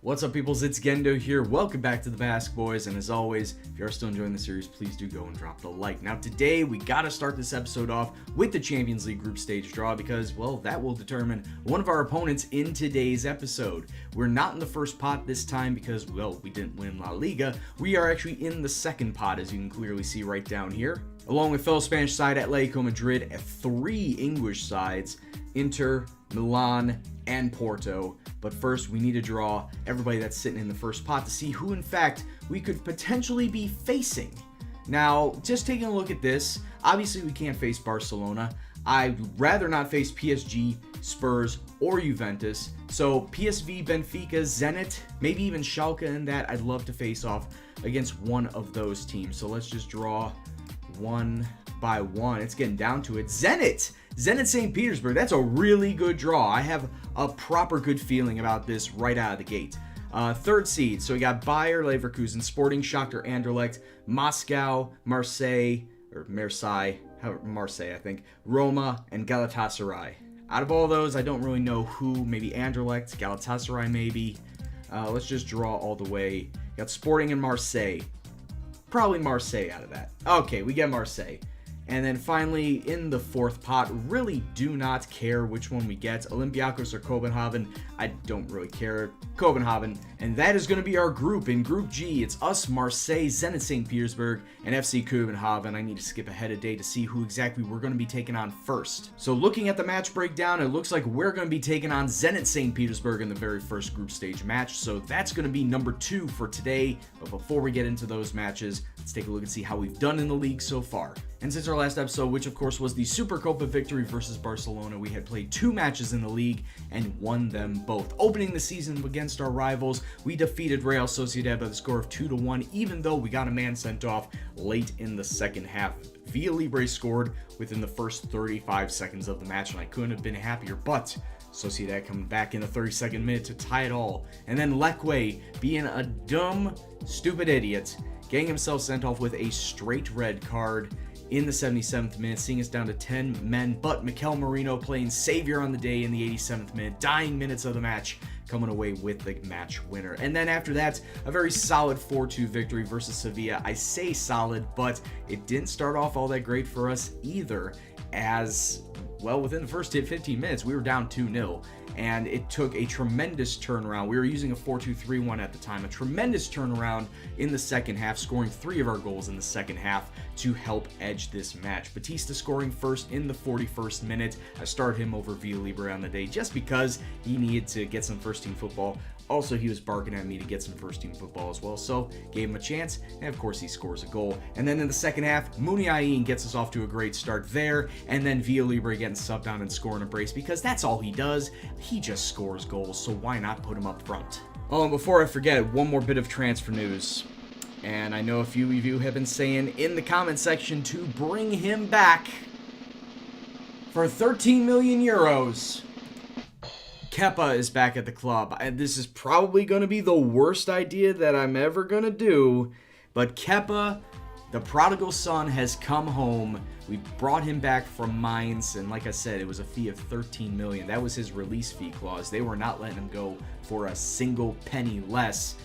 What's up, peoples? It's Gendo here. Welcome back to the Basque Boys, and as always, if you are still enjoying the series, please do go and drop the like. Now today, we gotta start this episode off with the Champions League group stage draw because, well, that will determine one of our opponents in today's episode. We're not in the first pot this time because, well, we didn't win La Liga. We are actually in the second pot, as you can clearly see right down here. Along with fellow Spanish side Atletico Madrid and three English sides, Inter, Milan, and Porto. But first, we need to draw everybody that's sitting in the first pot to see who, in fact, we could potentially be facing. Now, just taking a look at this, obviously we can't face Barcelona. I'd rather not face PSG, Spurs, or Juventus. So PSV, Benfica, Zenit, maybe even Schalke in that. I'd love to face off against one of those teams. So let's just draw one by one. It's getting down to it. Zenit St. Petersburg. That's a really good draw. I have a proper good feeling about this right out of the gate. Third seed. So we got Bayer Leverkusen, Sporting, Shakhtar Anderlecht, Moscow, Marseille, I think, Roma, and Galatasaray. Out of all those, I don't really know who. Maybe Anderlecht, Galatasaray maybe. Let's just draw all the way. Got Sporting and Marseille. Probably Marseille out of that. Okay, we get Marseille. And then finally, in the fourth pot, really do not care which one we get. Olympiacos or Copenhagen, I don't really care. Copenhagen. And that is going to be our group. In Group G, it's us, Marseille, Zenit St. Petersburg, and FC Copenhagen. I need to skip ahead a day to see who exactly we're going to be taking on first. So looking at the match breakdown, it looks like we're going to be taking on Zenit St. Petersburg in the very first group stage match. So that's going to be number 2 for today. But before we get into those matches, let's take a look and see how we've done in the league so far. And since our last episode, which of course was the Supercopa victory versus Barcelona, we had played 2 matches in the league and won them both. Opening the season against our rivals, we defeated Real Sociedad by the score of 2-1, even though we got a man sent off late in the second half. Villarreal scored within the first 35 seconds of the match, and I couldn't have been happier, but Sociedad coming back in the 32nd minute to tie it all. And then Leque, being a dumb, stupid idiot, getting himself sent off with a straight red card in the 77th minute, seeing us down to 10 men, but Mikel Merino playing savior on the day in the 87th minute, dying minutes of the match, coming away with the match winner. And then after that, a very solid 4-2 victory versus Sevilla. I say solid, but it didn't start off all that great for us either, as, well, within the first 15 minutes, we were down 2-0. And it took a tremendous turnaround. We were using a 4-2-3-1 at the time. A tremendous turnaround in the second half, scoring 3 of our goals in the second half to help edge this match. Batista scoring first in the 41st minute. I started him over Villarreal on the day just because he needed to get some first-team football. Also, he was barking at me to get some first-team football as well, so gave him a chance, and of course he scores a goal. And then in the second half, Muniain gets us off to a great start there, and then Villarreal getting subbed on and scoring a brace because that's all he does. He just scores goals, so why not put him up front? Oh, and before I forget, one more bit of transfer news. And I know a few of you have been saying in the comment section to bring him back for 13 million euros. Kepa is back at the club, and this is probably going to be the worst idea that I'm ever going to do, but Kepa, the prodigal son, has come home. We brought him back from Mainz, and like I said, it was a fee of 13 million. That was his release fee clause. They were not letting him go for a single penny less.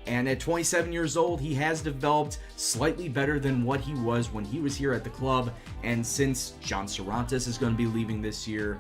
And at 27 years old, he has developed slightly better than what he was when he was here at the club. And since John Sorantes is going to be leaving this year,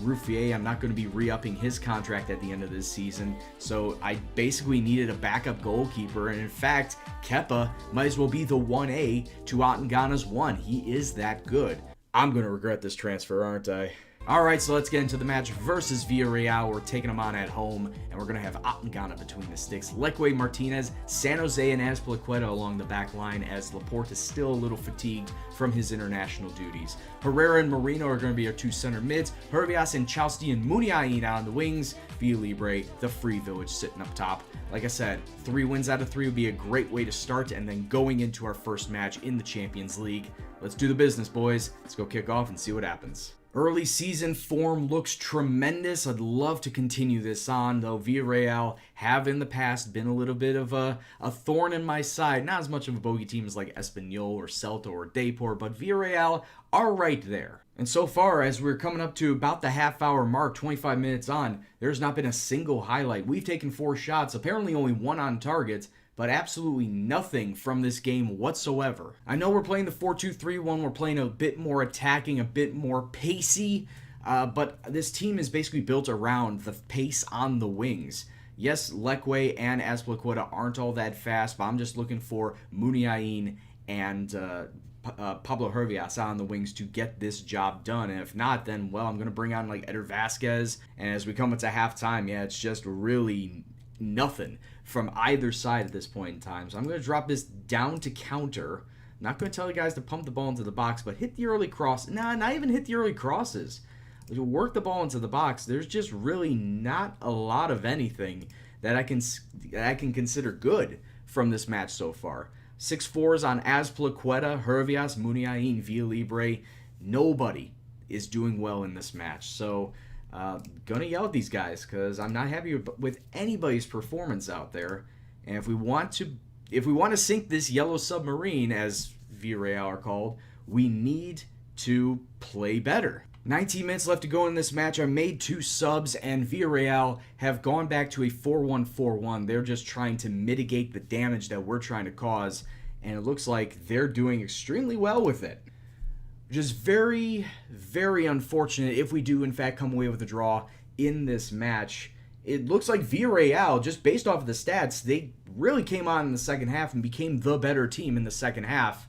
Ruffier, I'm not going to be re-upping his contract at the end of this season. So I basically needed a backup goalkeeper. And in fact, Kepa might as well be the 1A to Attangana's 1. He is that good. I'm going to regret this transfer, aren't I? Alright, so let's get into the match versus Villarreal. We're taking them on at home, and we're going to have Attangana between the sticks. Leque, Martinez, San Jose, and Azpilicueta along the back line, as Laporte is still a little fatigued from his international duties. Herrera and Marino are going to be our 2 center mids. Hervias and Chalsti and Muniain out on the wings. Villarreal, the Free Village, sitting up top. Like I said, 3 wins out of 3 would be a great way to start, and then going into our first match in the Champions League. Let's do the business, boys. Let's go kick off and see what happens. Early season form looks tremendous. I'd love to continue this on, though Villarreal have in the past been a little bit of a thorn in my side. Not as much of a bogey team as like Espanyol or Celta or Depor, but Villarreal are right there. And so far, as we're coming up to about the half-hour mark, 25 minutes on, there's not been a single highlight. We've taken 4 shots, apparently only 1 on target, but absolutely nothing from this game whatsoever. I know we're playing the 4-2-3-1, we're playing a bit more attacking, a bit more pacey, but this team is basically built around the pace on the wings. Yes, Leque and Azpilicueta aren't all that fast, but I'm just looking for Muniain and Pablo Hervias on the wings to get this job done. And if not, then, well, I'm going to bring on like Eder Vasquez. And as we come into halftime, yeah, it's just really nothing from either side at this point in time. So I'm going to drop this down to counter. I'm not going to tell you guys to pump the ball into the box, but hit the early cross. Nah, not even hit the early crosses. Work the ball into the box. There's just really not a lot of anything that I can consider good from this match so far. 6-4s on Azpilicueta, Hervias, Muniain, Villalibre. Nobody is doing well in this match. So gonna yell at these guys because I'm not happy with anybody's performance out there. And if we want to sink this yellow submarine, as Villarreal are called, we need to play better. 19 minutes left to go in this match. I made 2 subs, and Villarreal have gone back to a 4-1-4-1. They're just trying to mitigate the damage that we're trying to cause, and it looks like they're doing extremely well with it. Which is very, very unfortunate if we do, in fact, come away with a draw in this match. It looks like Villarreal, just based off of the stats, they really came on in the second half and became the better team in the second half.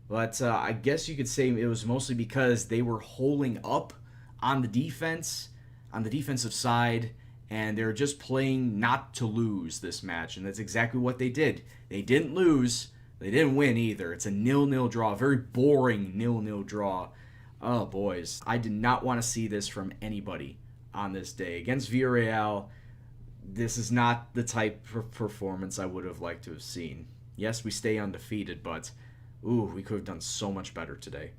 But I guess you could say it was mostly because they were holding up on the defense, on the defensive side, and they're just playing not to lose this match. And that's exactly what they did. They didn't lose. They didn't win either. It's a 0-0 draw, a very boring 0-0 draw. Oh, boys. I did not want to see this from anybody on this day. Against Villarreal, this is not the type of performance I would have liked to have seen. Yes, we stay undefeated, but ooh, we could have done so much better today.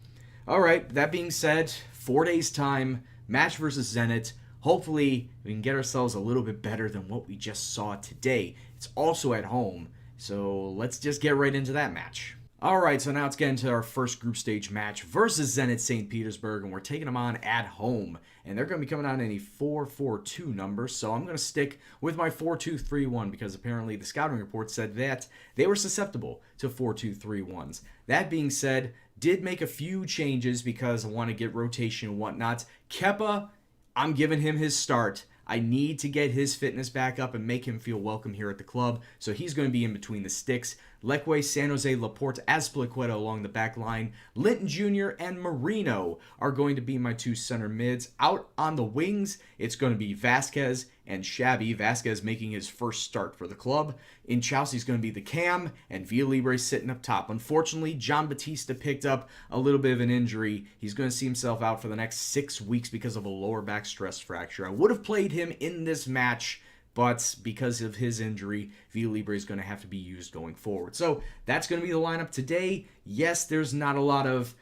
All right, that being said, 4 days' time, match versus Zenit. Hopefully, we can get ourselves a little bit better than what we just saw today. It's also at home, so let's just get right into that match. All right, so now let's get into our first group stage match versus Zenit St. Petersburg, and we're taking them on at home. And they're going to be coming out in a 4-4-2 number, so I'm going to stick with my 4-2-3-1 because apparently the scouting report said that they were susceptible to 4-2-3-1s. That being said, did make a few changes because I want to get rotation and whatnot. Kepa, I'm giving him his start. I need to get his fitness back up and make him feel welcome here at the club, so he's going to be in between the sticks. Leque, San Jose, Laporte, Azpilicueta along the back line. Linton Jr. and Marino are going to be my 2 center mids. Out on the wings, it's going to be Vasquez and Shabby. Vasquez making his first start for the club. In Chelsea's going to be the cam, and Villalibre sitting up top. Unfortunately, John Batista picked up a little bit of an injury. He's going to see himself out for the next 6 weeks because of a lower back stress fracture. I would have played him in this match, but because of his injury, Villalibre is going to have to be used going forward. So that's going to be the lineup today. Yes, there's not a lot of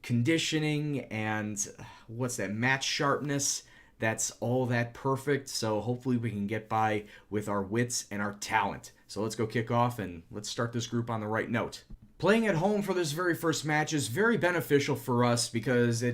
conditioning and match sharpness that's all that perfect. So hopefully we can get by with our wits and our talent. So let's go kick off and let's start this group on the right note. Playing at home for this very first match is very beneficial for us because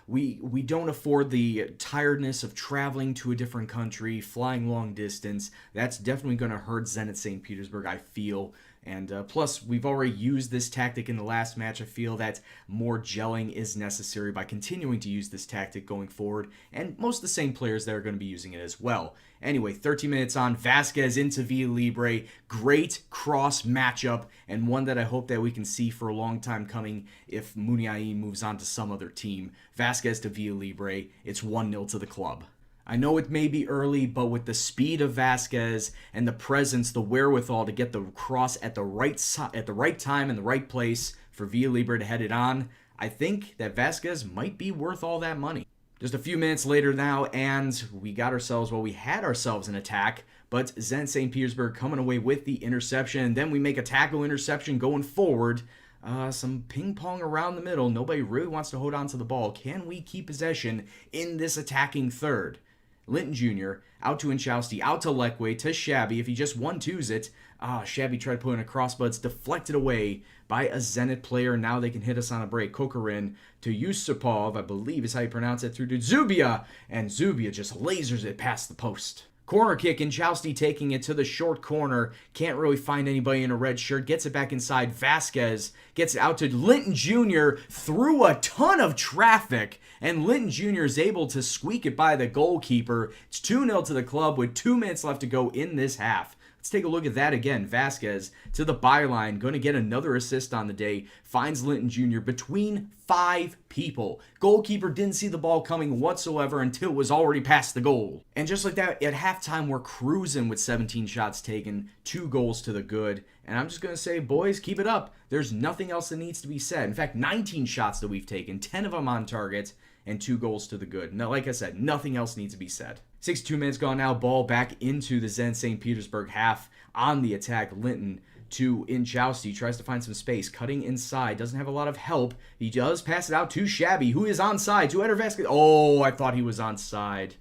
we don't afford the tiredness of traveling to a different country, flying long distance. That's definitely going to hurt Zenit St. Petersburg, I feel. And plus, we've already used this tactic in the last match. I feel that more gelling is necessary by continuing to use this tactic going forward. And most of the same players that are going to be using it as well. Anyway, 13 minutes on, Vasquez into Villalibre. Great cross matchup, and one that I hope that we can see for a long time coming if Muniain moves on to some other team. Vasquez to Villalibre. It's 1-0 to the club. I know it may be early, but with the speed of Vasquez and the presence, the wherewithal to get the cross at the right time and the right place for Villalibre to head it on, I think that Vasquez might be worth all that money. Just a few minutes later now, and we had ourselves an attack, but Zenit St. Petersburg coming away with the interception, and then we make a tackle interception going forward. Some ping pong around the middle. Nobody really wants to hold on to the ball. Can we keep possession in this attacking third? Linton Jr. out to Inchausti, out to Lekwe, to Shabby. If he just 1-2s it, Shabby tried to put in a cross, but it's deflected away by a Zenit player. Now they can hit us on a break. Kokorin to Yusupov, I believe is how you pronounce it, through to Zubia, and Zubia just lasers it past the post. Corner kick, and Inchausti taking it to the short corner. Can't really find anybody in a red shirt. Gets it back inside. Vasquez gets it out to Linton Jr. through a ton of traffic. And Linton Jr. is able to squeak it by the goalkeeper. It's 2-0 to the club with 2 minutes left to go in this half. Let's take a look at that again. Vasquez to the byline. Going to get another assist on the day. Finds Linton Jr. between 5 people. Goalkeeper didn't see the ball coming whatsoever until it was already past the goal. And just like that, at halftime, we're cruising with 17 shots taken, 2 goals to the good. And I'm just going to say, boys, keep it up. There's nothing else that needs to be said. In fact, 19 shots that we've taken, 10 of them on target, and 2 goals to the good. Now, like I said, nothing else needs to be said. 62 minutes gone now. Ball back into the Zenit St. Petersburg half. On the attack, Linton to Inchausti. Tries to find some space. Cutting inside. Doesn't have a lot of help. He does pass it out to Shabby, who is onside. To Eder Vasquez. Oh, I thought he was onside.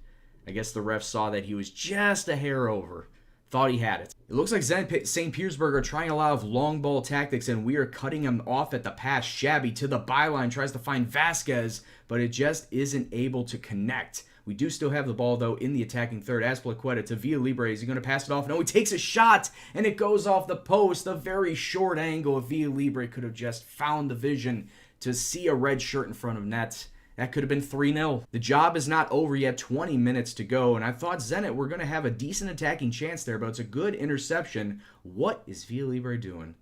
I guess the ref saw that he was just a hair over. Thought he had it. It looks like Zenit St. Petersburg are trying a lot of long ball tactics, and we are cutting him off at the pass. Shabby to the byline. Tries to find Vasquez, but it just isn't able to connect. We do still have the ball, though, in the attacking third. Azpilicueta to Villalibre. Is he going to pass it off? No, he takes a shot, and it goes off the post. A very short angle. If Villalibre could have just found the vision to see a red shirt in front of net, that could have been 3-0. The job is not over yet. 20 minutes to go, and I thought Zenit were going to have a decent attacking chance there, but it's a good interception. What is Villalibre doing?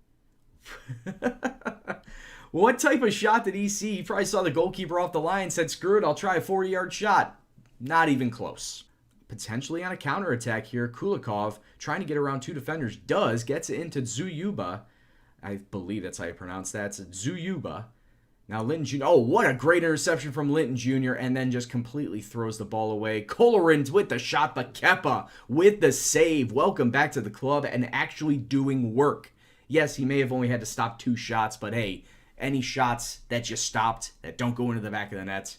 What type of shot did he see? He probably saw the goalkeeper off the line, said, screw it, I'll try a 40-yard shot. Not even close. Potentially on a counterattack here. Kulikov trying to get around 2 defenders. Gets it into Zuyuba. I believe that's how you pronounce that. It's Zuyuba. Now Linton Jr. Oh, what a great interception from Linton Jr. And then just completely throws the ball away. Kolarins with the shot, but Kepa with the save. Welcome back to the club and actually doing work. Yes, he may have only had to stop 2 shots, but hey, any shots that just stopped, that don't go into the back of the net,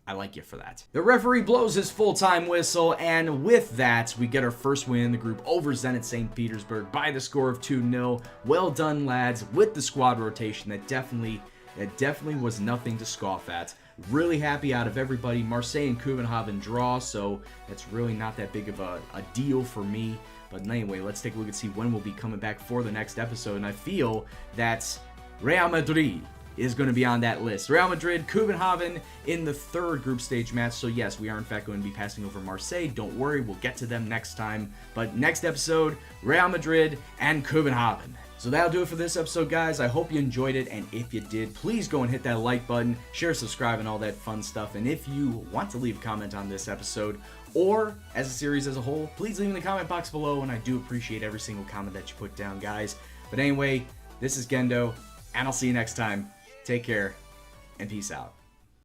I like you for that. The referee blows his full-time whistle, and with that, we get our first win in the group over Zenit St. Petersburg by the score of 2-0. Well done, lads, with the squad rotation. That definitely was nothing to scoff at. Really happy out of everybody. Marseille and Copenhagen draw, so that's really not that big of a deal for me. But anyway, let's take a look and see when we'll be coming back for the next episode. And I feel that Real Madrid is going to be on that list. Real Madrid, Copenhagen in the 3rd group stage match. So yes, we are in fact going to be passing over Marseille. Don't worry, we'll get to them next time. But next episode, Real Madrid and Copenhagen. So that'll do it for this episode, guys. I hope you enjoyed it, and if you did, please go and hit that like button, share, subscribe, and all that fun stuff. And if you want to leave a comment on this episode, or as a series as a whole, please leave in the comment box below, and I do appreciate every single comment that you put down, guys. But anyway, this is Gendo, and I'll see you next time. Take care, and peace out.